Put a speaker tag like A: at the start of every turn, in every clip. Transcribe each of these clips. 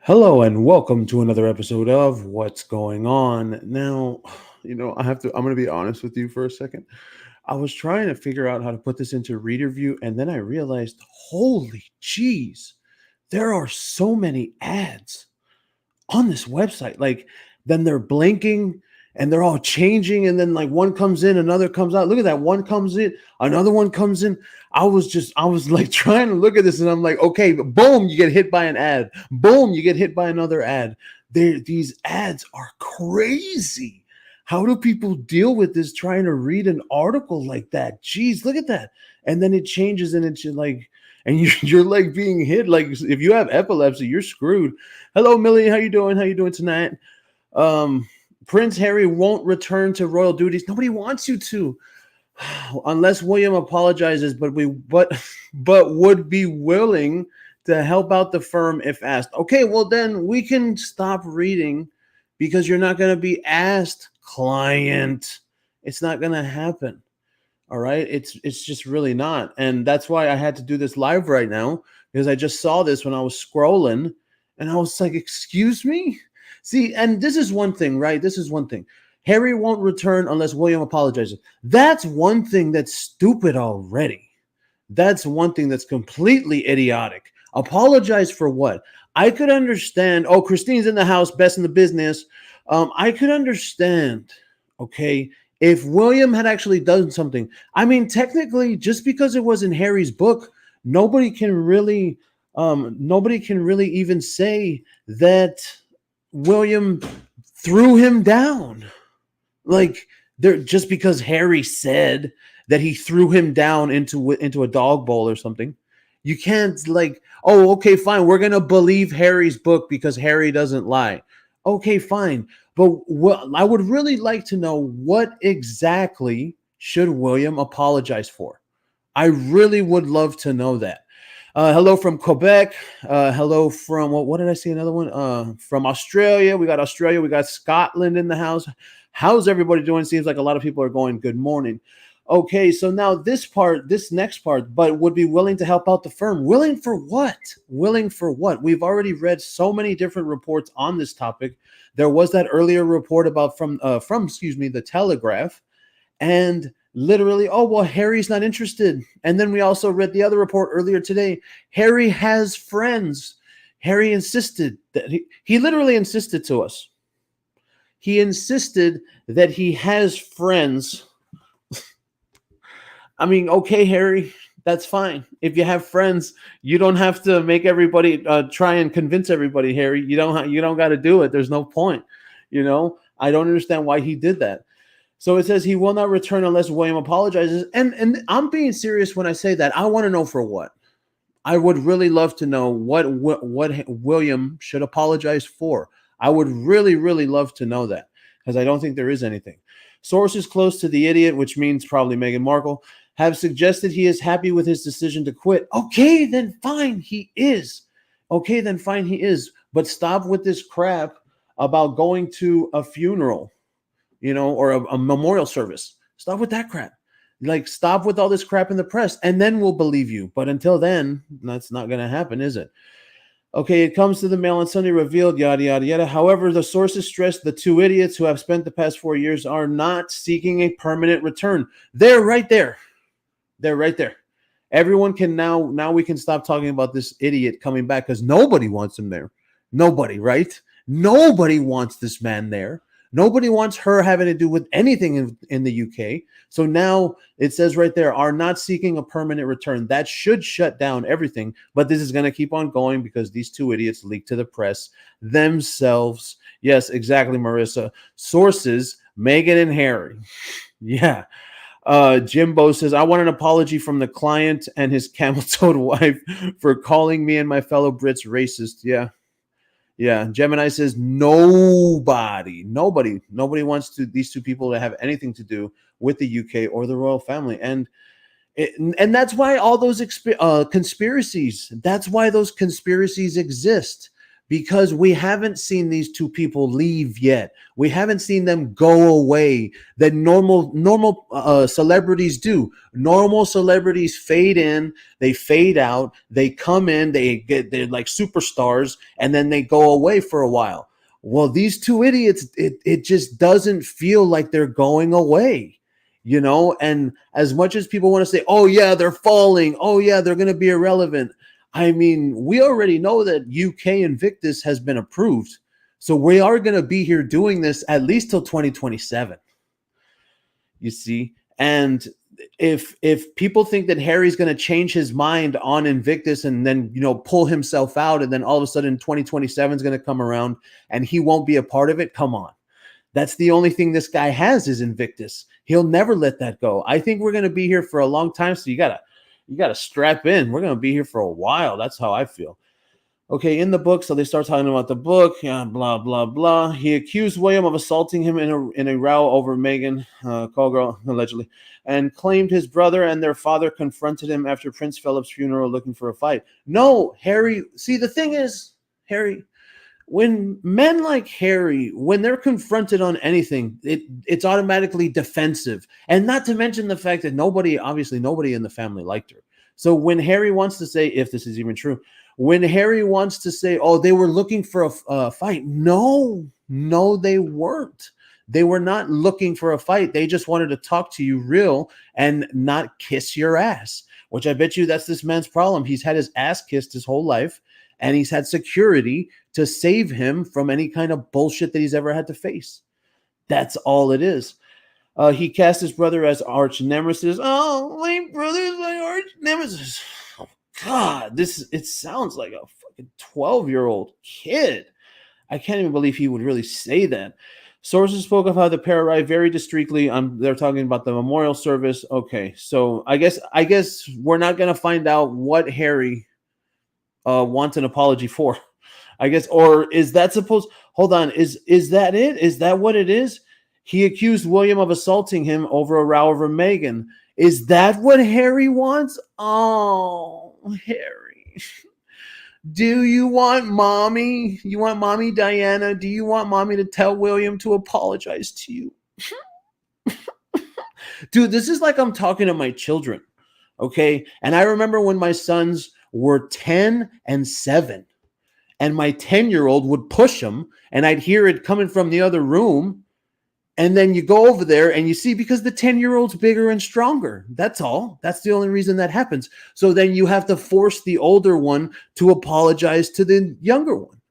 A: Hello and welcome to another episode of What's Going On. Now, I'm going to be honest with you for a second. I was trying to figure out how to put this into reader view, and then I realized, holy jeez, there are so many ads on this website. Like, then they're blinking and they're all changing, and then like one comes in, another comes out. Look at that, one comes in, another one comes in. I was like trying to look at this, and I'm like, okay, boom, you get hit by an ad. Boom, you get hit by another ad. These ads are crazy. How do people deal with this trying to read an article like that? Jeez, look at that. And then it changes, and it's like, and you're like being hit. Like if you have epilepsy, you're screwed. Hello, Millie. How you doing? How you doing tonight? Um, Prince Harry won't return to royal duties. Nobody wants you to, unless William apologizes. But would be willing to help out the firm if asked. Okay, well then we can stop reading because you're not going to be asked, client. It's not going to happen. All right, it's just really not, and that's why I had to do this live right now because I just saw this when I was scrolling, and I was like, "Excuse me." See, and this is one thing, right? This is one thing. Harry won't return unless William apologizes. That's one thing that's stupid already. That's one thing that's completely idiotic. Apologize for what? I could understand. Oh, Christine's in the house, best in the business. I could understand. Okay, if William had actually done something. I mean, technically, just because it was in Harry's book, nobody can really, nobody can really even say that William threw him down. Like there, just because Harry said that he threw him down into a dog bowl or something, you can't like, oh, okay, fine, we're gonna believe Harry's book because Harry doesn't lie. Okay, fine. But what I would really like to know, what exactly should William apologize for? I really would love to know that. Hello from Quebec. Hello from what did I see? Another one. From Australia. We got Australia. We got Scotland in the house. How's everybody doing? Seems like a lot of people are going, good morning. Okay, so now this next part, but would be willing to help out the firm. Willing for what? Willing for what? We've already read so many different reports on this topic. There was that earlier report about from excuse me, the Telegraph, and literally, oh well, Harry's not interested. And then we also read the other report earlier today. Harry has friends. Harry insisted that he literally insisted to us. He insisted that he has friends. I mean, okay, Harry, that's fine. If you have friends, you don't have to make everybody try and convince everybody, Harry. You don't got to do it. There's no point. I don't understand why he did that. So it says he will not return unless William apologizes. And I'm being serious when I say that. I want to know for what. I would really love to know what William should apologize for. I would really, really love to know that because I don't think there is anything. Sources close to the idiot, which means probably Meghan Markle, have suggested he is happy with his decision to quit. Okay, then fine, he is. Okay, then fine, he is. But stop with this crap about going to a funeral, or a memorial service. Stop with that crap. Like, stop with all this crap in the press, and then we'll believe you. But until then, that's not going to happen, is it? Okay, it comes to the Mail on Sunday revealed, yada, yada, yada. However, the sources stress the two idiots who have spent the past 4 years are not seeking a permanent return. They're right there. They're right there. Everyone can now we can stop talking about this idiot coming back because nobody wants him there. Nobody, right? Nobody wants this man there. Nobody wants her having to do with anything in the UK. So now it says right there, are not seeking a permanent return. That should shut down everything. But this is going to keep on going because these two idiots leaked to the press themselves. Yes, exactly, Marissa. Sources, Meghan and Harry. Yeah. Jimbo says, I want an apology from the client and his camel-toed wife for calling me and my fellow Brits racist. Yeah. Yeah, Gemini says nobody wants these two people to have anything to do with the UK or the royal family, and that's why all those conspiracies. That's why those conspiracies exist, because we haven't seen these two people leave yet. We haven't seen them go away that normal celebrities do. Normal celebrities fade in, they fade out, they come in, they're like superstars, and then they go away for a while. Well, these two idiots, it just doesn't feel like they're going away. And as much as people want to say, oh yeah, they're falling, oh yeah, they're going to be irrelevant, I mean, we already know that UK Invictus has been approved. So we are going to be here doing this at least till 2027. You see? And if people think that Harry's going to change his mind on Invictus and then, pull himself out, and then all of a sudden 2027 is going to come around and he won't be a part of it, come on. That's the only thing this guy has is Invictus. He'll never let that go. I think we're going to be here for a long time, so you gotta strap in. We're going to be here for a while. That's how I feel. Okay, in the book, so they start talking about the book, blah, blah, blah. He accused William of assaulting him in a row over Meghan, call girl, allegedly, and claimed his brother and their father confronted him after Prince Philip's funeral looking for a fight. No, Harry, see, the thing is, Harry, when men like Harry, when they're confronted on anything, it's automatically defensive. And not to mention the fact that nobody in the family liked her. So when Harry wants to say, if this is even true, when Harry wants to say, oh, they were looking for a fight. No, they weren't. They were not looking for a fight. They just wanted to talk to you real and not kiss your ass, which I bet you that's this man's problem. He's had his ass kissed his whole life, and he's had security to save him from any kind of bullshit that he's ever had to face. That's all it is. He cast his brother as arch nemesis. Oh, my brother's my arch nemesis. Oh, God, it sounds like a fucking 12-year-old kid. I can't even believe he would really say that. Sources spoke of how the pair arrived very discreetly. They're talking about the memorial service. Okay, so I guess we're not going to find out what Harry wants an apology for. I guess, or is that supposed? Hold on, is that it? Is that what it is? He accused William of assaulting him over a row over Meghan. Is that what Harry wants? Oh, Harry. Do you want mommy? You want mommy Diana? Do you want mommy to tell William to apologize to you? Dude, this is like I'm talking to my children, okay? And I remember when my sons were 10 and 7, and my 10-year-old would push him, and I'd hear it coming from the other room. And then you go over there and you see, because the 10-year-old's bigger and stronger. That's all. That's the only reason that happens. So then you have to force the older one to apologize to the younger one.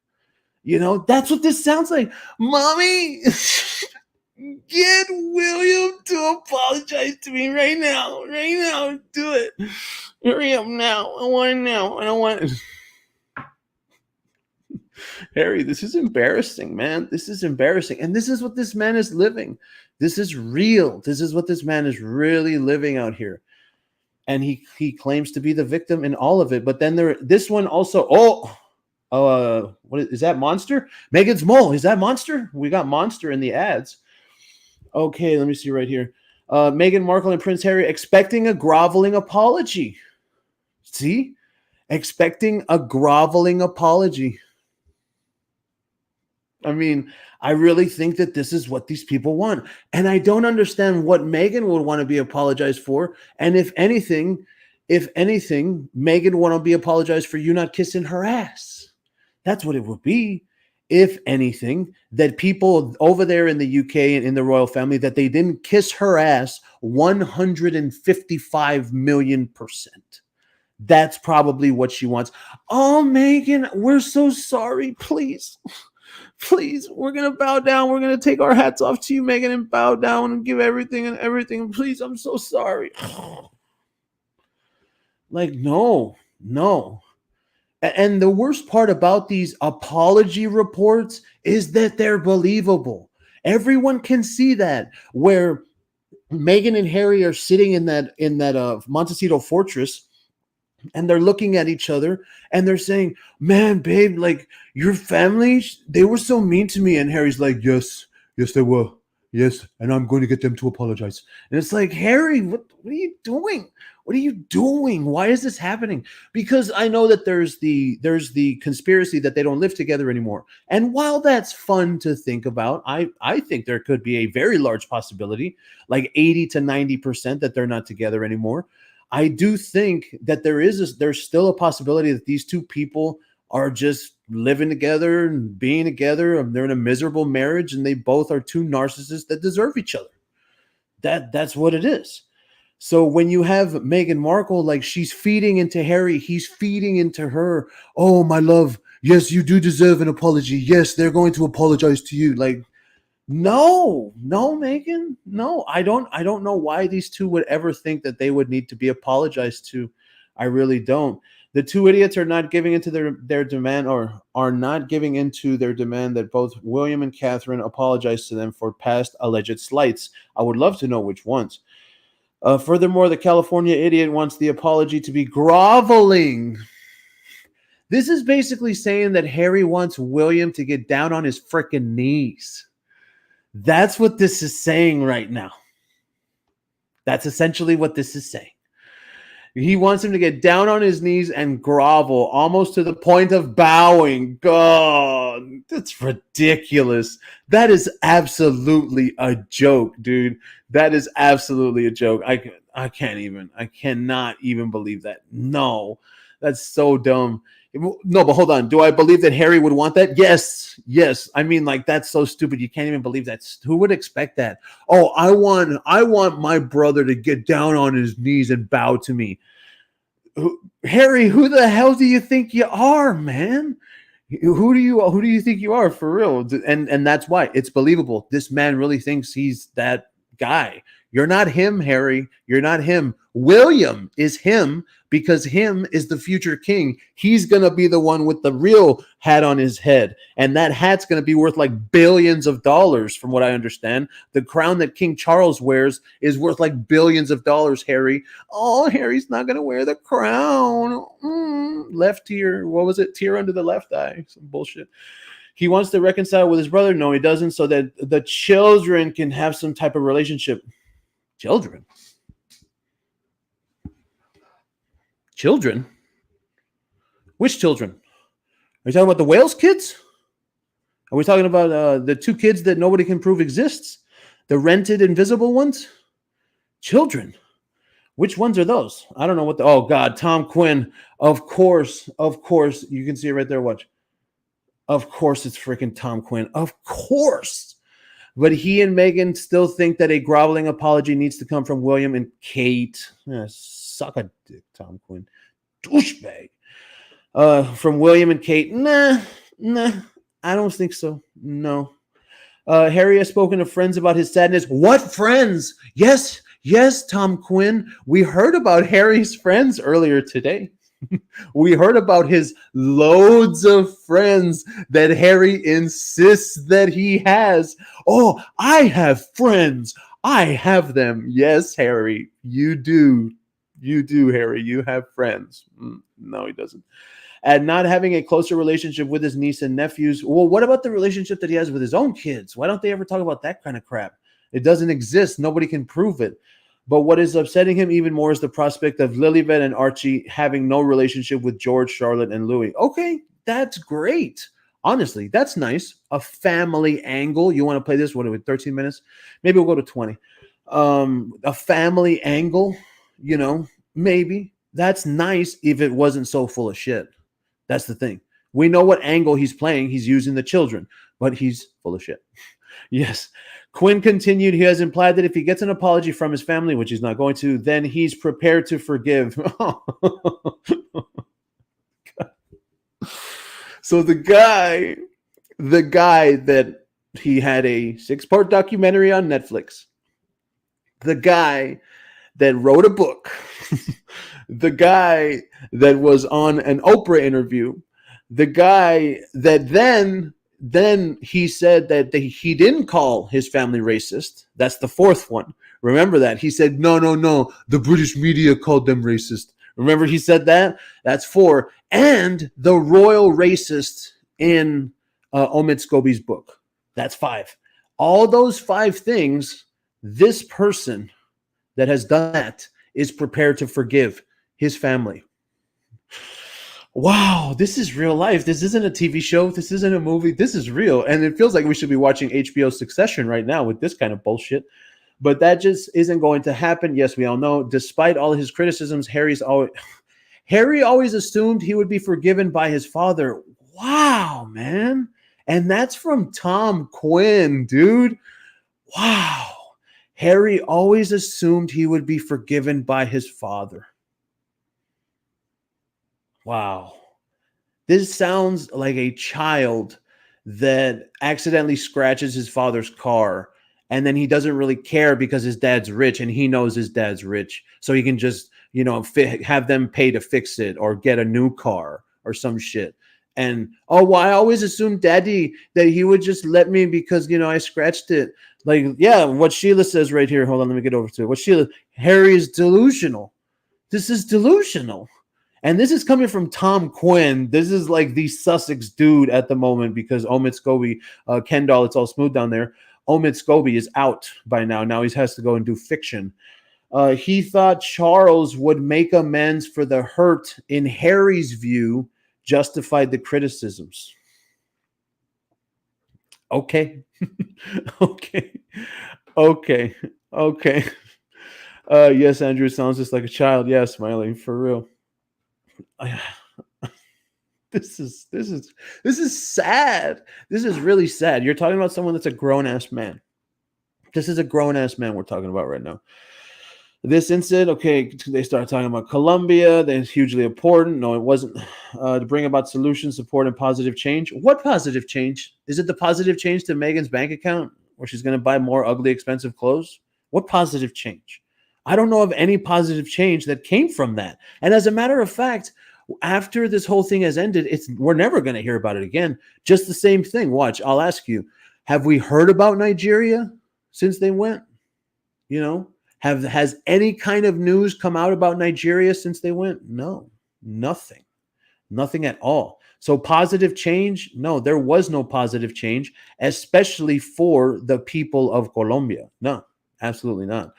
A: That's what this sounds like. Mommy, get William to apologize to me right now. Right now. Do it. Hurry up now. I want it now. I don't want it. Harry, this is embarrassing, man. This is embarrassing. And this is what this man is living. This is real. This is what this man is really living out here. And he claims to be the victim in all of it. But then this one also, what is that, Monster? Meghan's mole. Is that Monster? We got Monster in the ads. Okay, let me see right here. Meghan Markle and Prince Harry expecting a groveling apology. See? Expecting a groveling apology. I mean, I really think that this is what these people want. And I don't understand what Meghan would want to be apologized for. And if anything, Meghan want to be apologized for you not kissing her ass. That's what it would be. If anything, that people over there in the UK and in the royal family, that they didn't kiss her ass 155 million%. That's probably what she wants. Oh, Meghan, we're so sorry. Please, we're going to bow down. We're going to take our hats off to you, Meghan, and bow down and give everything and everything. Please, I'm so sorry. Like, no. And the worst part about these apology reports is that they're believable. Everyone can see that, where Meghan and Harry are sitting in that Montecito fortress, and they're looking at each other and they're saying, man, babe, like, your family, they were so mean to me. And Harry's like, yes, they were. Yes. And I'm going to get them to apologize. And it's like, Harry, what are you doing? What are you doing? Why is this happening? Because I know that there's the conspiracy that they don't live together anymore. And while that's fun to think about, I think there could be a very large possibility, like 80 to 90%, that they're not together anymore. I do think that there's still a possibility that these two people are just living together and being together, and they're in a miserable marriage, and they both are two narcissists that deserve each other. That's what it is. So when you have Meghan Markle, like, she's feeding into Harry, he's feeding into her. Oh, my love, yes, you do deserve an apology. Yes, they're going to apologize to you. Like, no, no, Megan, no. I don't know why these two would ever think that they would need to be apologized to. I really don't. The two idiots are not giving into their demand, or are not giving into their demand that both William and Catherine apologize to them for past alleged slights. I would love to know which ones. Furthermore, the California idiot wants the apology to be groveling. This is basically saying that Harry wants William to get down on his freaking knees. That's what this is saying right now. That's essentially what this is saying. He wants him to get down on his knees and grovel, almost to the point of bowing. God, that's ridiculous. That is absolutely a joke, dude. That is absolutely a joke. I cannot even believe that. No, that's so dumb. No, but hold on. Do I believe that Harry would want that? Yes. Yes. I mean, like, that's so stupid. You can't even believe that. Who would expect that? Oh, I want my brother to get down on his knees and bow to me. Harry, who the hell do you think you are, man? Who do you think you are, for real? And that's why it's believable. This man really thinks he's that guy. You're not him, Harry. You're not him. William is him, because him is the future king. He's going to be the one with the real hat on his head. And that hat's going to be worth like billions of dollars, from what I understand. The crown that King Charles wears is worth like billions of dollars, Harry. Oh, Harry's not going to wear the crown. Left ear. What was it? Tear under the left eye. Some bullshit. He wants to reconcile with his brother. No, he doesn't. So that the children can have some type of relationship. Children? Children? Which children? Are you talking about the Wales kids? Are we talking about the two kids that nobody can prove exists? The rented invisible ones? Children? Which ones are those? I don't know what oh God, Tom Quinn. Of course. You can see it right there. Watch. Of course it's freaking Tom Quinn. Of course. But he and Meghan still think that a groveling apology needs to come from William and Kate. Suck a dick, Tom Quinn. Douchebag. From William and Kate. Nah, I don't think so. No. Harry has spoken to friends about his sadness. What friends? Yes, Tom Quinn. We heard about Harry's friends earlier today. We heard about his loads of friends that Harry insists that he has. Oh, I have friends. I have them. Yes, Harry, you do. You do, Harry. You have friends. No, he doesn't. And not having a closer relationship with his niece and nephews. Well, what about the relationship that he has with his own kids? Why don't they ever talk about that kind of crap? It doesn't exist. Nobody can prove it. But what is upsetting him even more is the prospect of Lilibet and Archie having no relationship with George, Charlotte, and Louis. Okay, that's great. Honestly, that's nice. A family angle. You want to play this? What, with 13 minutes? Maybe we'll go to 20. A family angle, maybe. That's nice if it wasn't so full of shit. That's the thing. We know what angle he's playing. He's using the children, but he's full of shit. Yes. Quinn continued, he has implied that if he gets an apology from his family, which he's not going to, then he's prepared to forgive. So the guy that he had a 6-part documentary on Netflix, the guy that wrote a book, the guy that was on an Oprah interview, the guy that then he said that he didn't call his family racist. That's the 4th one. Remember that. He said, no, the British media called them racist. Remember he said that? That's 4. And the royal racist in Omid Scobie's book. That's 5. All those 5 things, this person that has done that is prepared to forgive his family. Wow, this is real life. This isn't a TV show. This isn't a movie. This is real. And it feels like we should be watching HBO Succession right now with this kind of bullshit. But that just isn't going to happen. Yes, we all know. Despite all his criticisms, Harry always assumed he would be forgiven by his father. Wow, man. And that's from Tom Quinn, dude. Wow. Harry always assumed he would be forgiven by his father. Wow. This sounds like a child that accidentally scratches his father's car, and then he doesn't really care because his dad's rich and he knows his dad's rich. So he can just, have them pay to fix it or get a new car or some shit. And, oh, well, I always assumed daddy that he would just let me because, I scratched it. Like, yeah, what Sheila says right here. Hold on, let me get over to it. What Sheila, Harry is delusional. This is delusional. And this is coming from Tom Quinn. This is like the Sussex dude at the moment because Omid Scobie, Kendall, it's all smooth down there. Omid Scobie is out by now. Now he has to go and do fiction. He thought Charles would make amends for the hurt, in Harry's view, justified the criticisms. Okay. Okay. Yes, Andrew, sounds just like a child. Yeah, Smiley, for real. This is sad. This is really sad. You're talking about someone that's a grown-ass man. This is a grown-ass man we're talking about right now. This incident, okay, they start talking about Colombia. That's hugely important. No, it wasn't. To bring about solutions, support, and positive change. What positive change? Is it the positive change to Meghan's bank account where she's going to buy more ugly, expensive clothes? What positive change? I don't know of any positive change that came from that. And as a matter of fact, after this whole thing has ended, we're never going to hear about it again. Just the same thing. Watch, I'll ask you, have we heard about Nigeria since they went? Has any kind of news come out about Nigeria since they went? No, nothing at all. So positive change? No, there was no positive change, especially for the people of Colombia. No, absolutely not.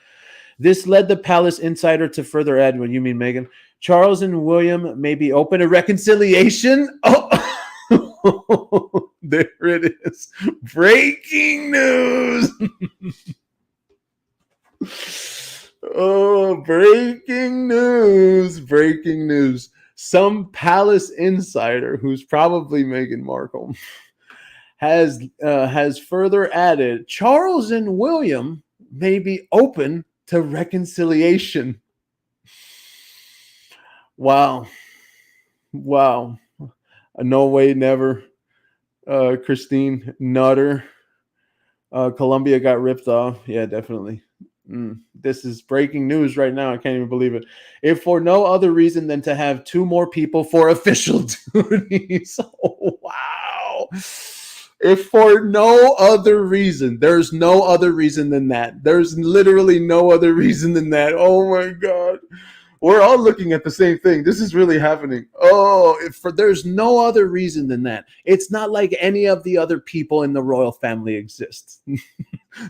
A: This led the Palace Insider to further add, what you mean, Megan, Charles and William may be open to reconciliation. Oh, there it is. Breaking news. Oh, breaking news. Some Palace Insider, who's probably Meghan Markle, has further added, Charles and William may be open to reconciliation. Wow. No way, never. Christine Nutter. Colombia got ripped off. Yeah, definitely. This is breaking news right now. I can't even believe it. If for no other reason than to have two more people for official duties. Oh, wow. If for no other reason, there's no other reason than that. There's literally no other reason than that. Oh my God. We're all looking at the same thing. This is really happening. Oh, there's no other reason than that. It's not like any of the other people in the royal family exist.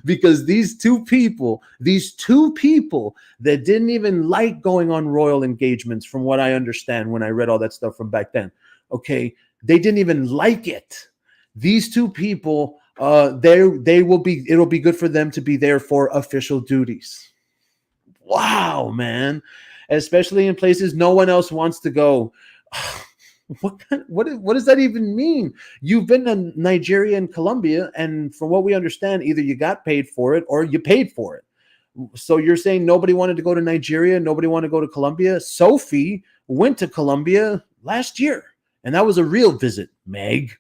A: Because these two people that didn't even like going on royal engagements, from what I understand when I read all that stuff from back then, okay, they didn't even like it. These two people, it'll be good for them to be there for official duties. Wow, man. Especially in places no one else wants to go. What does that even mean? You've been to Nigeria and Colombia, and from what we understand, either you got paid for it or you paid for it. So you're saying nobody wanted to go to Nigeria, nobody wanted to go to Colombia? Sophie went to Colombia last year, and that was a real visit, Meg.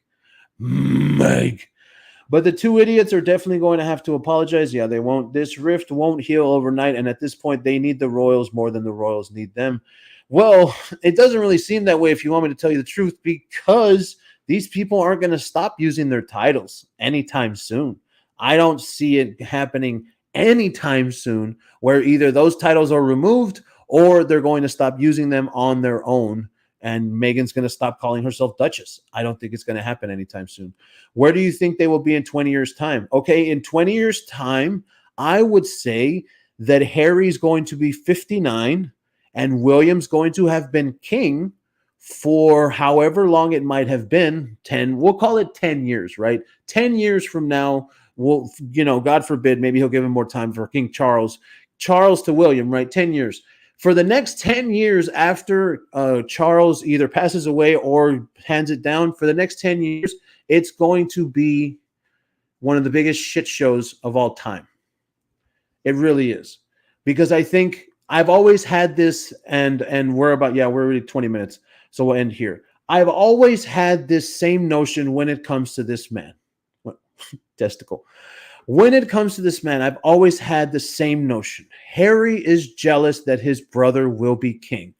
A: But the two idiots are definitely going to have to apologize. Yeah, they won't. This rift won't heal overnight, and at this point, they need the royals more than the royals need them. Well, it doesn't really seem that way, if you want me to tell you the truth, because these people aren't going to stop using their titles anytime soon. I don't see it happening anytime soon where either those titles are removed or they're going to stop using them on their own, and Meghan's going to stop calling herself Duchess. I don't think it's going to happen anytime soon. Where do you think they will be in 20 years' time? Okay, in 20 years' time, I would say that Harry's going to be 59 and William's going to have been king for however long it might have been, 10, we'll call it 10 years, right? 10 years from now, we'll, God forbid, maybe he'll give him more time for King Charles, Charles to William, right? 10 years. For the next 10 years after Charles either passes away or hands it down, for the next 10 years, it's going to be one of the biggest shit shows of all time. It really is. Because I think I've always had this, and we're already 20 minutes, so we'll end here. I've always had this same notion when it comes to this man. Testicle. When it comes to this man, I've always had the same notion. Harry is jealous that his brother will be king.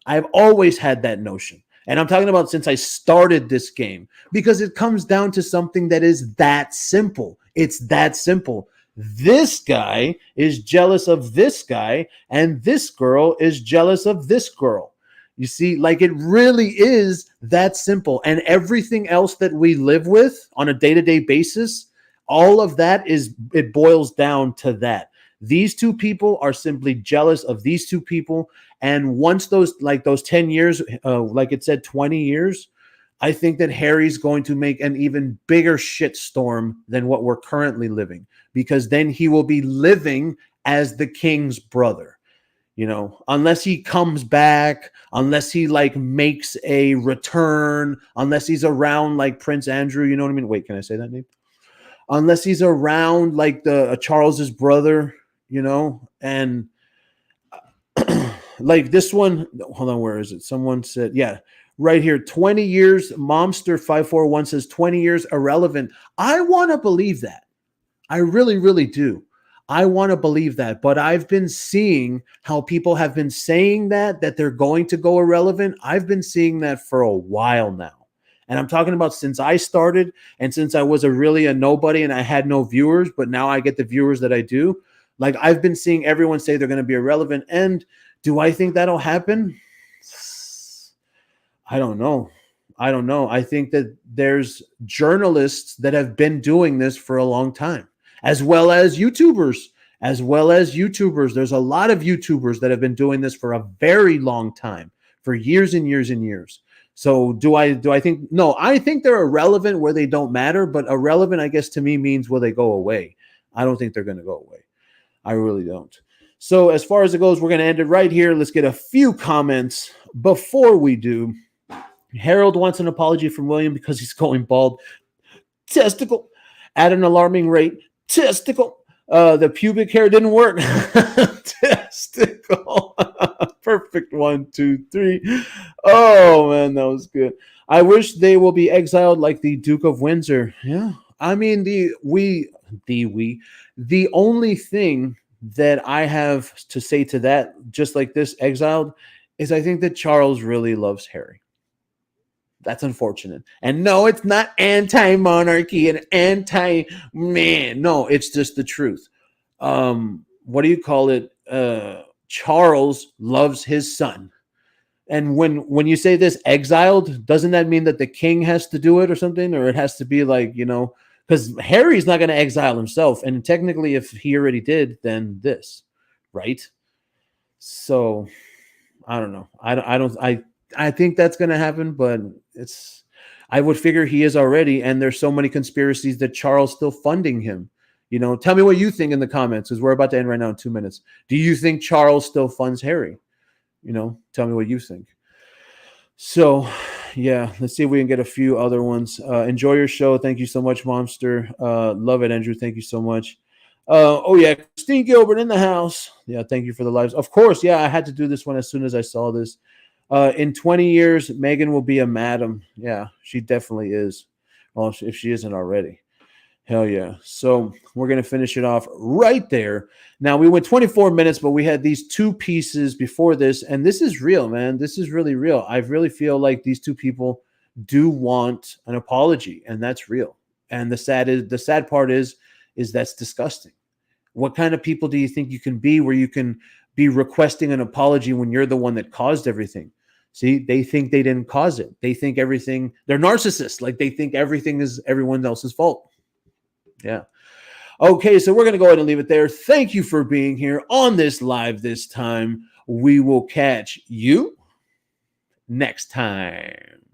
A: I've always had that notion. And I'm talking about since I started this game, because it comes down to something that is that simple. It's that simple. This guy is jealous of this guy, and this girl is jealous of this girl. You see, like, it really is that simple. And everything else that we live with on a day-to-day basis, all of that it boils down to that. These two people are simply jealous of these two people. And once those 10 years, like it said, 20 years, I think that Harry's going to make an even bigger shitstorm than what we're currently living, because then he will be living as the king's brother. Unless he comes back, unless he makes a return, unless he's around like Prince Andrew, you know what I mean? Wait, can I say that name? Unless he's around like the Charles's brother, and like this one, hold on, where is it? Someone said, yeah, right here, 20 years, Momster541 says 20 years irrelevant. I want to believe that. I really, really do. I want to believe that, but I've been seeing how people have been saying that they're going to go irrelevant. I've been seeing that for a while now. And I'm talking about since I started and since I was really a nobody and I had no viewers, but now I get the viewers that I do. Like, I've been seeing everyone say they're going to be irrelevant. And do I think that'll happen? I don't know. I think that there's journalists that have been doing this for a long time, as well as YouTubers. There's a lot of YouTubers that have been doing this for a very long time, for years and years and years. So do I think? No, I think they're irrelevant where they don't matter, but irrelevant, I guess, to me means will they go away? I don't think they're going to go away. I really don't. So as far as it goes, we're going to end it right here. Let's get a few comments before we do. Harold wants an apology from William because he's going bald. Testicle. At an alarming rate. Testicle. The pubic hair didn't work. Testicle. Perfect. 1, 2, 3. Oh, man, that was good. I wish they will be exiled like the Duke of Windsor. Yeah. I mean, the only thing that I have to say to that, just like this exiled, is I think that Charles really loves Harry. That's unfortunate. And no, it's not anti-monarchy and anti-man. No, it's just the truth. What do you call it? Charles loves his son. And when you say this exiled, doesn't that mean that the king has to do it or something? Or it has to be like, because Harry's not going to exile himself. And technically, if he already did, then this, right? So I don't know. I think that's going to happen, but I would figure he is already. And there's so many conspiracies that Charles still funding him. Tell me what you think in the comments, because we're about to end right now in 2 minutes. Do you think Charles still funds Harry? Tell me what you think. So, yeah, let's see if we can get a few other ones. Enjoy your show. Thank you so much, Monster. Love it, Andrew. Thank you so much. Oh, yeah, Christine Gilbert in the house. Yeah, thank you for the lives. Of course, yeah, I had to do this one as soon as I saw this. In 20 years, Meghan will be a madam. Yeah, she definitely is. Well, if she isn't already. Hell yeah. So we're going to finish it off right there. Now, we went 24 minutes, but we had these two pieces before this, and this is real, man. This is really real. I really feel like these two people do want an apology, and that's real. And the sad part is that's disgusting. What kind of people do you think you can be where you can be requesting an apology when you're the one that caused everything? See, they think they didn't cause it. They think they're narcissists. Like, they think everything is everyone else's fault. Yeah. Okay, so we're going to go ahead and leave it there. Thank you for being here on this live this time. We will catch you next time.